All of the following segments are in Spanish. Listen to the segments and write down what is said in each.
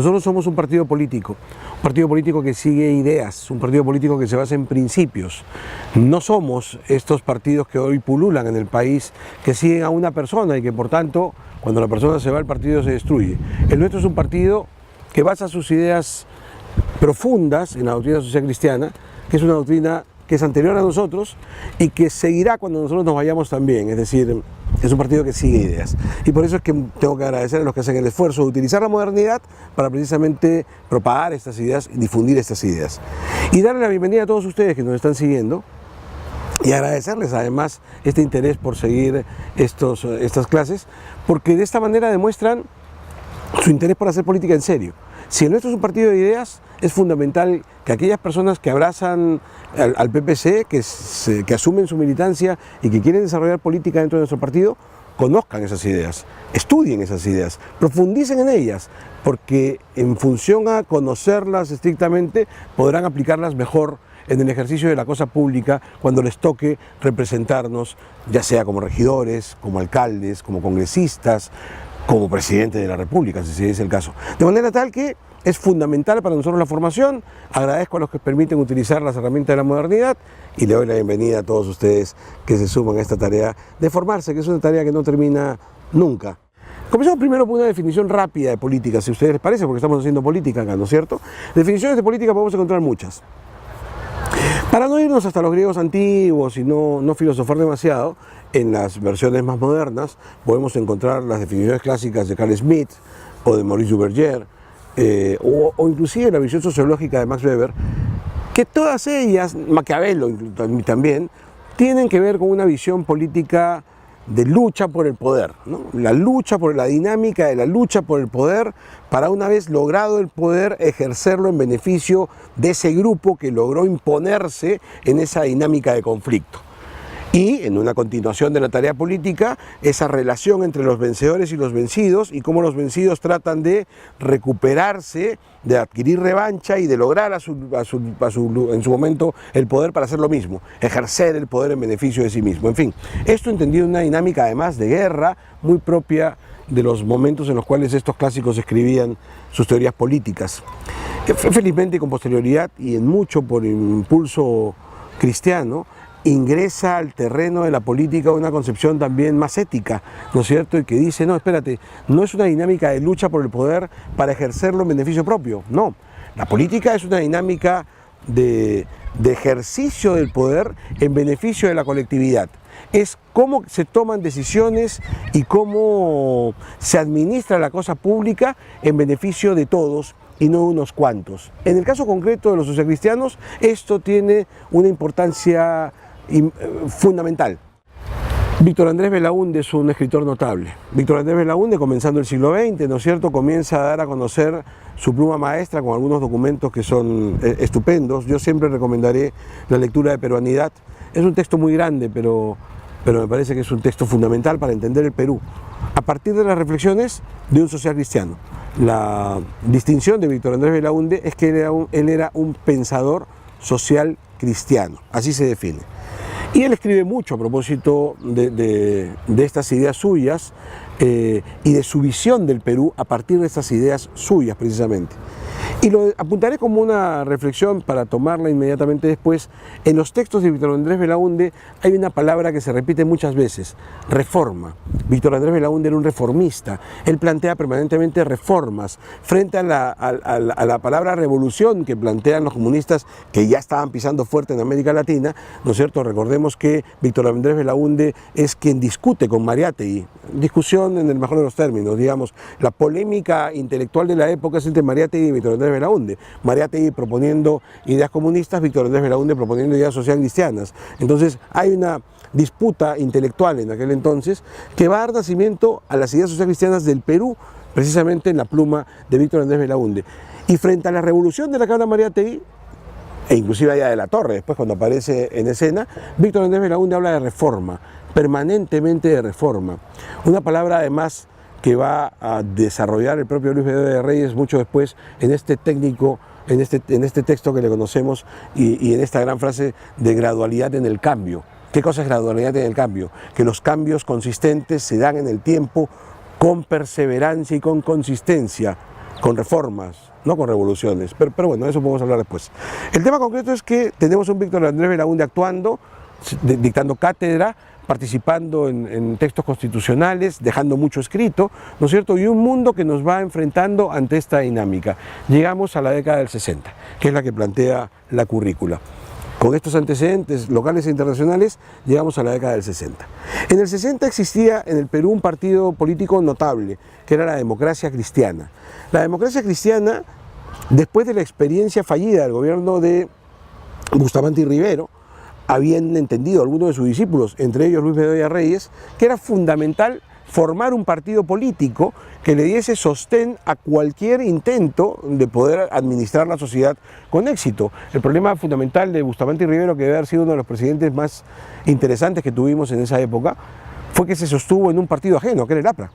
Nosotros somos un partido político que sigue ideas, un partido político que se basa en principios. No somos estos partidos que hoy pululan en el país, que siguen a una persona y que por tanto, cuando la persona se va, el partido se destruye. El nuestro es un partido que basa sus ideas profundas en la doctrina social cristiana, que es una doctrina que es anterior a nosotros y que seguirá cuando nosotros nos vayamos también, es decir, es un partido que sigue ideas. Y por eso es que tengo que agradecer a los que hacen el esfuerzo de utilizar la modernidad para precisamente propagar estas ideas y difundir estas ideas. Y darle la bienvenida a todos ustedes que nos están siguiendo y agradecerles además este interés por seguir estas clases, porque de esta manera demuestran su interés por hacer política en serio. Si el nuestro es un partido de ideas, es fundamental que aquellas personas que abrazan al PPC, que asumen su militancia y que quieren desarrollar política dentro de nuestro partido, conozcan esas ideas, estudien esas ideas, profundicen en ellas, porque en función a conocerlas estrictamente podrán aplicarlas mejor en el ejercicio de la cosa pública cuando les toque representarnos, ya sea como regidores, como alcaldes, como congresistas, como presidente de la República, si es el caso. De manera tal que es fundamental para nosotros la formación. Agradezco a los que permiten utilizar las herramientas de la modernidad y le doy la bienvenida a todos ustedes que se suman a esta tarea de formarse, que es una tarea que no termina nunca. Comencemos primero por una definición rápida de política, si a ustedes les parece, porque estamos haciendo política acá, ¿no es cierto? Definiciones de política podemos encontrar muchas. Para no irnos hasta los griegos antiguos y no filosofar demasiado, en las versiones más modernas podemos encontrar las definiciones clásicas de Carl Schmitt o de Maurice Duverger, o inclusive la visión sociológica de Max Weber, que todas ellas, Maquiavelo también, tienen que ver con una visión política de lucha por el poder, ¿no? La dinámica de la lucha por el poder para, una vez logrado el poder, ejercerlo en beneficio de ese grupo que logró imponerse en esa dinámica de conflicto. Y en una continuación de la tarea política, esa relación entre los vencedores y los vencidos y cómo los vencidos tratan de recuperarse, de adquirir revancha y de lograr en su momento el poder para hacer lo mismo, ejercer el poder en beneficio de sí mismo. En fin, esto entendido en una dinámica además de guerra muy propia de los momentos en los cuales estos clásicos escribían sus teorías políticas. Felizmente, con posterioridad y en mucho por impulso cristiano, ingresa al terreno de la política una concepción también más ética, ¿no es cierto? Y que dice, no, espérate, no es una dinámica de lucha por el poder para ejercerlo en beneficio propio, no. La política es una dinámica de ejercicio del poder en beneficio de la colectividad. Es cómo se toman decisiones y cómo se administra la cosa pública en beneficio de todos y no unos cuantos. En el caso concreto de los socialcristianos, esto tiene una importancia fundamental. Víctor Andrés Belaúnde es un escritor notable. Víctor Andrés Belaúnde, comenzando el siglo XX, ¿no es cierto?, comienza a dar a conocer su pluma maestra con algunos documentos que son estupendos. Yo siempre recomendaré la lectura de Peruanidad. Es un texto muy grande, pero me parece que es un texto fundamental para entender el Perú, a partir de las reflexiones de un social cristiano. La distinción de Víctor Andrés Belaúnde es que él era un pensador social cristiano, así se define. Y él escribe mucho a propósito de estas ideas suyas y de su visión del Perú a partir de estas ideas suyas precisamente. Y lo apuntaré como una reflexión para tomarla inmediatamente después. En los textos de Víctor Andrés Belaúnde hay una palabra que se repite muchas veces: reforma. Víctor Andrés Belaúnde era un reformista. Él plantea permanentemente reformas frente a la palabra revolución que plantean los comunistas, que ya estaban pisando fuerte en América Latina, ¿no es cierto? Recordemos que Víctor Andrés Belaúnde es quien discute con Mariátegui, discusión en el mejor de los términos, digamos, la polémica intelectual de la época es entre Mariátegui y Víctor Andrés Belaúnde. Mariátegui proponiendo ideas comunistas, Víctor Andrés Belaúnde proponiendo ideas social cristianas. Entonces hay una disputa intelectual en aquel entonces que va a dar nacimiento a las ideas social cristianas del Perú, precisamente en la pluma de Víctor Andrés Belaúnde. Y frente a la revolución de la que habla Mariátegui, e inclusive allá de la Torre, después cuando aparece en escena, Víctor Andrés Belaúnde habla de reforma, permanentemente de reforma. Una palabra además que va a desarrollar el propio Luis Bedoya de Reyes mucho después en este texto que le conocemos y en esta gran frase de gradualidad en el cambio. ¿Qué cosa es gradualidad en el cambio? Que los cambios consistentes se dan en el tiempo con perseverancia y con consistencia, con reformas, no con revoluciones, pero bueno, eso podemos hablar después. El tema concreto es que tenemos un Víctor Andrés Belaúnde actuando, dictando cátedra, participando en textos constitucionales, dejando mucho escrito, ¿no es cierto? Y un mundo que nos va enfrentando ante esta dinámica. Llegamos a la década del 60, que es la que plantea la currícula. Con estos antecedentes locales e internacionales, llegamos a la década del 60. En el 60 existía en el Perú un partido político notable, que era la Democracia Cristiana. La Democracia Cristiana, después de la experiencia fallida del gobierno de Bustamante y Rivero, habían entendido algunos de sus discípulos, entre ellos Luis Bedoya Reyes, que era fundamental formar un partido político que le diese sostén a cualquier intento de poder administrar la sociedad con éxito. El problema fundamental de Bustamante y Rivero, que debe haber sido uno de los presidentes más interesantes que tuvimos en esa época, fue que se sostuvo en un partido ajeno, que era el APRA.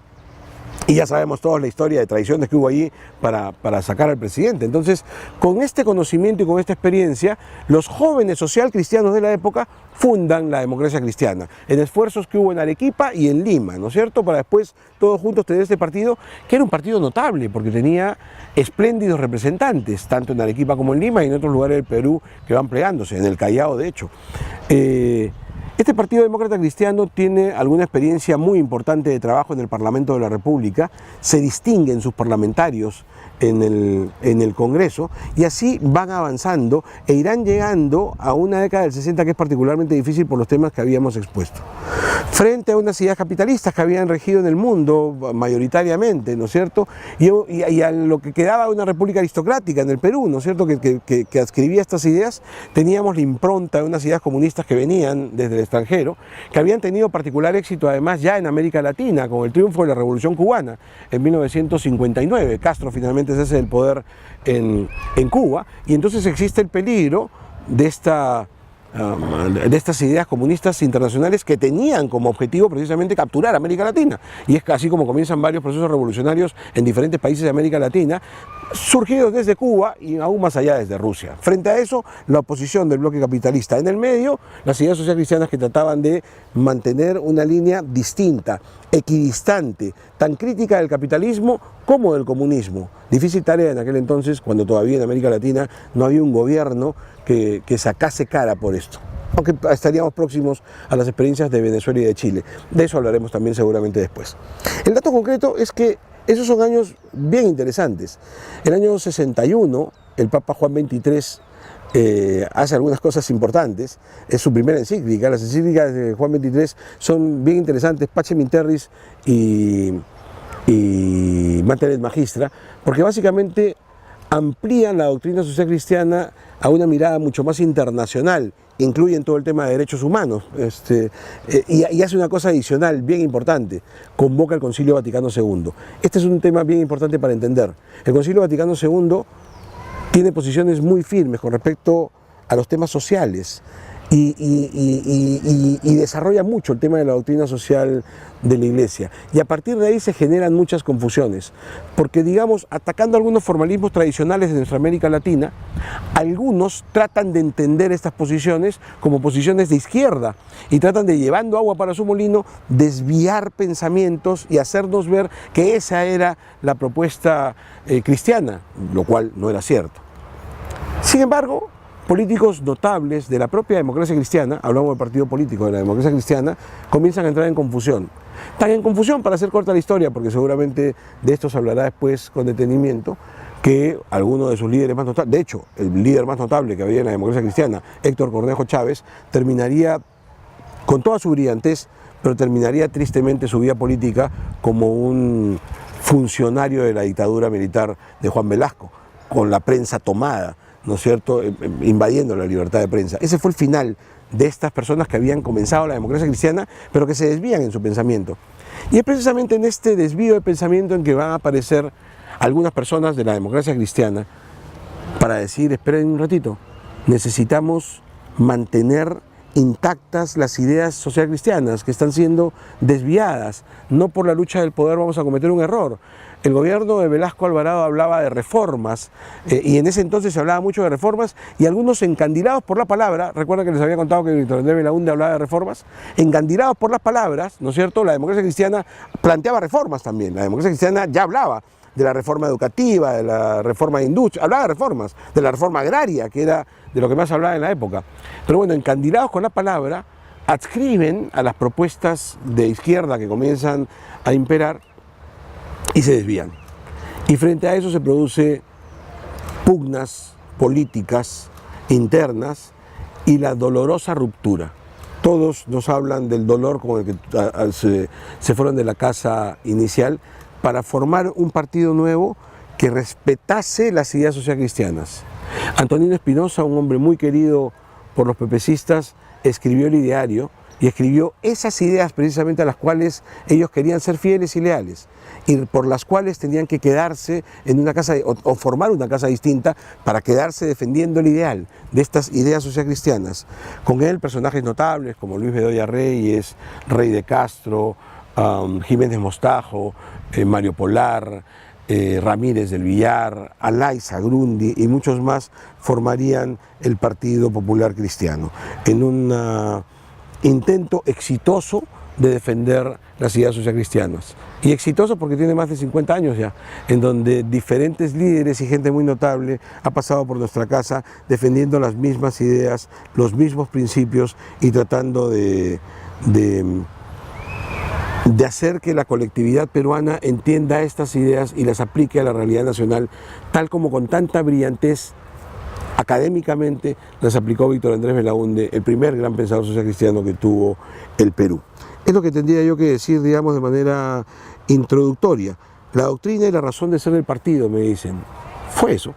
Y ya sabemos toda la historia de traiciones que hubo allí para sacar al presidente. Entonces, con este conocimiento y con esta experiencia, los jóvenes socialcristianos de la época fundan la Democracia Cristiana, en esfuerzos que hubo en Arequipa y en Lima, ¿no es cierto?, para después todos juntos tener este partido, que era un partido notable, porque tenía espléndidos representantes, tanto en Arequipa como en Lima y en otros lugares del Perú que van plegándose, en el Callao de hecho. Este Partido Demócrata Cristiano tiene alguna experiencia muy importante de trabajo en el Parlamento de la República, se distinguen sus parlamentarios en el Congreso y así van avanzando e irán llegando a una década del 60 que es particularmente difícil por los temas que habíamos expuesto. Frente a unas ideas capitalistas que habían regido en el mundo mayoritariamente, ¿no es cierto? Y a lo que quedaba de una república aristocrática en el Perú, ¿no es cierto?, que adscribía estas ideas, teníamos la impronta de unas ideas comunistas que venían desde el extranjero, que habían tenido particular éxito además ya en América Latina, con el triunfo de la Revolución Cubana en 1959. Castro finalmente se hace del poder en Cuba, y entonces existe el peligro de estas ideas comunistas internacionales que tenían como objetivo precisamente capturar América Latina. Y es así como comienzan varios procesos revolucionarios en diferentes países de América Latina, surgidos desde Cuba y aún más allá desde Rusia. Frente a eso, la oposición del bloque capitalista. En el medio, las ideas socialcristianas que trataban de mantener una línea distinta, equidistante, tan crítica del capitalismo como del comunismo. Difícil tarea en aquel entonces, cuando todavía en América Latina no había un gobierno que sacase cara por esto. Aunque estaríamos próximos a las experiencias de Venezuela y de Chile. De eso hablaremos también seguramente después. El dato concreto es que esos son años bien interesantes. El año 61, el Papa Juan XXIII hace algunas cosas importantes. Es su primera encíclica. Las encíclicas de Juan XXIII son bien interesantes, Pacem in Terris y Mater et Magistra, porque básicamente amplían la doctrina social cristiana a una mirada mucho más internacional, incluyen todo el tema de derechos humanos, y hace una cosa adicional bien importante, convoca el Concilio Vaticano II. Este es un tema bien importante para entender. El Concilio Vaticano II tiene posiciones muy firmes con respecto a los temas sociales y desarrolla mucho el tema de la doctrina social de la Iglesia. Y a partir de ahí se generan muchas confusiones, porque digamos, atacando algunos formalismos tradicionales de nuestra América Latina, algunos tratan de entender estas posiciones como posiciones de izquierda y tratan de, llevando agua para su molino, desviar pensamientos y hacernos ver que esa era la propuesta cristiana, lo cual no era cierto. Sin embargo, políticos notables de la propia democracia cristiana, hablamos del partido político de la democracia cristiana, comienzan a entrar en confusión. Están en confusión, para hacer corta la historia, porque seguramente de esto se hablará después con detenimiento, que alguno de sus líderes más notables, de hecho, el líder más notable que había en la democracia cristiana, Héctor Cornejo Chávez, terminaría con toda su brillantez, pero terminaría tristemente su vida política como un funcionario de la dictadura militar de Juan Velasco, con la prensa tomada, ¿no es cierto?, invadiendo la libertad de prensa. Ese fue el final de estas personas que habían comenzado la democracia cristiana, pero que se desvían en su pensamiento. Y es precisamente en este desvío de pensamiento en que van a aparecer algunas personas de la democracia cristiana para decir, esperen un ratito, necesitamos mantener intactas las ideas socialcristianas que están siendo desviadas. No por la lucha del poder vamos a cometer un error. El gobierno de Velasco Alvarado hablaba de reformas y en ese entonces se hablaba mucho de reformas y algunos encandilados por la palabra, recuerda que les había contado que Víctor Andrés Belaúnde hablaba de reformas, encandilados por las palabras, ¿no es cierto?, la democracia cristiana planteaba reformas también, la democracia cristiana ya hablaba de la reforma educativa, de la reforma de industria, hablaba de reformas, de la reforma agraria, que era de lo que más hablaba en la época. Pero bueno, encandilados con la palabra, adscriben a las propuestas de izquierda que comienzan a imperar y se desvían. Y frente a eso se produce pugnas políticas internas y la dolorosa ruptura. Todos nos hablan del dolor con el que se fueron de la casa inicial para formar un partido nuevo que respetase las ideas socialcristianas. Antonino Espinosa, un hombre muy querido por los pepecistas, escribió el ideario y escribió esas ideas precisamente a las cuales ellos querían ser fieles y leales y por las cuales tenían que quedarse en una casa o formar una casa distinta para quedarse defendiendo el ideal de estas ideas socialcristianas. Con él personajes notables como Luis Bedoya Reyes, Rey de Castro, Jiménez Mostajo, Mario Polar, Ramírez del Villar, Alayza Grundy y muchos más formarían el Partido Popular Cristiano en un intento exitoso de defender las ideas socialcristianas. Y exitoso porque tiene más de 50 años ya, en donde diferentes líderes y gente muy notable ha pasado por nuestra casa defendiendo las mismas ideas, los mismos principios y tratando de hacer que la colectividad peruana entienda estas ideas y las aplique a la realidad nacional, tal como con tanta brillantez académicamente las aplicó Víctor Andrés Belaúnde, el primer gran pensador social cristiano que tuvo el Perú. Es lo que tendría yo que decir, digamos, de manera introductoria. La doctrina y la razón de ser del partido, me dicen, fue eso,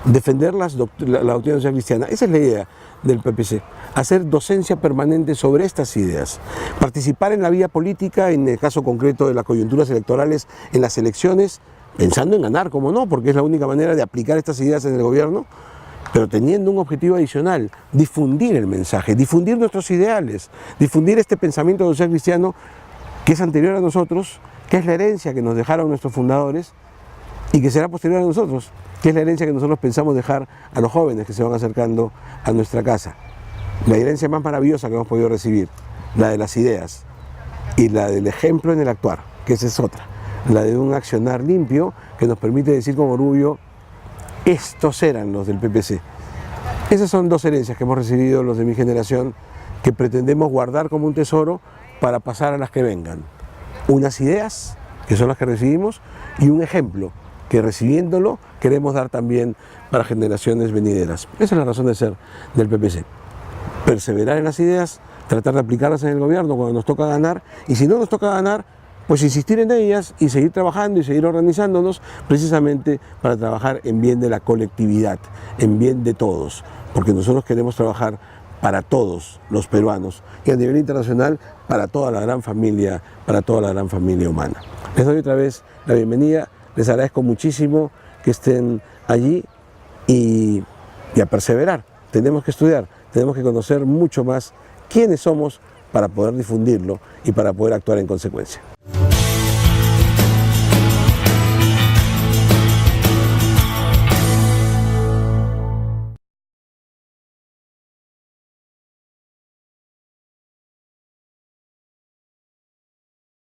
defender la doctrina social cristiana. Esa es la idea del PPC, hacer docencia permanente sobre estas ideas, participar en la vida política, en el caso concreto de las coyunturas electorales, en las elecciones, pensando en ganar, como no, porque es la única manera de aplicar estas ideas en el gobierno, pero teniendo un objetivo adicional, difundir el mensaje, difundir nuestros ideales, difundir este pensamiento social cristiano que es anterior a nosotros, que es la herencia que nos dejaron nuestros fundadores y que será posterior a nosotros, que es la herencia que nosotros pensamos dejar a los jóvenes que se van acercando a nuestra casa. La herencia más maravillosa que hemos podido recibir, la de las ideas y la del ejemplo en el actuar, que esa es otra, la de un accionar limpio que nos permite decir con orgullo: estos eran los del PPC. Esas son dos herencias que hemos recibido los de mi generación, que pretendemos guardar como un tesoro para pasar a las que vengan. Unas ideas, que son las que recibimos, y un ejemplo, que recibiéndolo queremos dar también para generaciones venideras. Esa es la razón de ser del PPC. Perseverar en las ideas, tratar de aplicarlas en el gobierno cuando nos toca ganar, y si no nos toca ganar, pues insistir en ellas y seguir trabajando y seguir organizándonos precisamente para trabajar en bien de la colectividad, en bien de todos, porque nosotros queremos trabajar para todos los peruanos y a nivel internacional para toda la gran familia, humana. Les doy otra vez la bienvenida, les agradezco muchísimo que estén allí y a perseverar. Tenemos que estudiar, tenemos que conocer mucho más quiénes somos para poder difundirlo y para poder actuar en consecuencia.